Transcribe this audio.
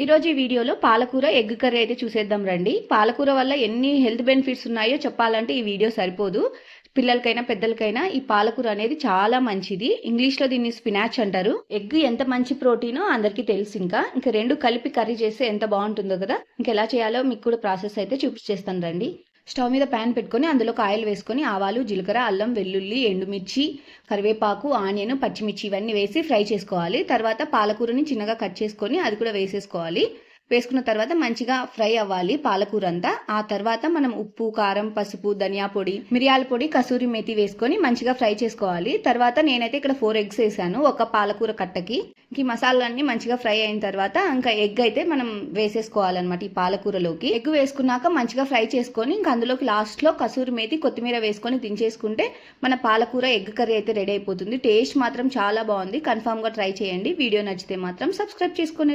ఈరోజు ఈ వీడియోలో పాలకూర ఎగ్ కర్రీ అయితే చూసేద్దాం రండి. పాలకూర వల్ల ఎన్ని హెల్త్ బెనిఫిట్స్ ఉన్నాయో చెప్పాలంటే ఈ వీడియో సరిపోదు. పిల్లలకైనా పెద్దలకైనా ఈ పాలకూర అనేది చాలా మంచిది. ఇంగ్లీష్లో దీన్ని స్పినాచ్ అంటారు. ఎగ్ ఎంత మంచి ప్రోటీనో అందరికీ తెలుసు. ఇంకా రెండు కలిపి కర్రీ చేస్తే ఎంత బాగుంటుందో కదా. ఎలా చేయాలో మీకు కూడా ప్రాసెస్ అయితే చూపించేస్తాను రండి. స్టవ్ మీద ప్యాన్ పెట్టుకొని అందులోకి ఆయిల్ వేసుకొని ఆవాలు, జీలకర్ర, అల్లం, వెల్లుల్లి, ఎండుమిర్చి, కరివేపాకు, ఆనియన్, పచ్చిమిర్చి ఇవన్నీ వేసి ఫ్రై చేసుకోవాలి. తర్వాత పాలకూరని చిన్నగా కట్ చేసుకొని అది కూడా వేసేసుకోవాలి. వేసుకున్న తర్వాత మంచిగా ఫ్రై అవ్వాలి పాలకూర అంతా. ఆ తర్వాత మనం ఉప్పు, కారం, పసుపు, ధనియా పొడి, మిరియాల పొడి, కసూరి మేతి వేసుకొని మంచిగా ఫ్రై చేసుకోవాలి. తర్వాత నేనైతే ఇక్కడ 4 ఎగ్స్ వేసాను ఒక పాలకూర కట్టకి. ఈ మసాలాలన్నీ మంచిగా ఫ్రై అయిన తర్వాత ఇంకా ఎగ్ అయితే మనం వేసేసుకోవాలన్నమాట. ఈ పాలకూరలోకి ఎగ్ వేసుకున్నాక మంచిగా ఫ్రై చేసుకొని ఇంకా అందులోకి లాస్ట్లో కసూరి మేతి, కొత్తిమీర వేసుకొని దించేసుకుంటే మన పాలకూర ఎగ్ కర్రీ అయితే రెడీ అయిపోతుంది. టేస్ట్ మాత్రం చాలా బాగుంది. కన్ఫామ్గా ట్రై చేయండి. వీడియో నచ్చితే మాత్రం సబ్స్క్రైబ్ చేసుకోండి.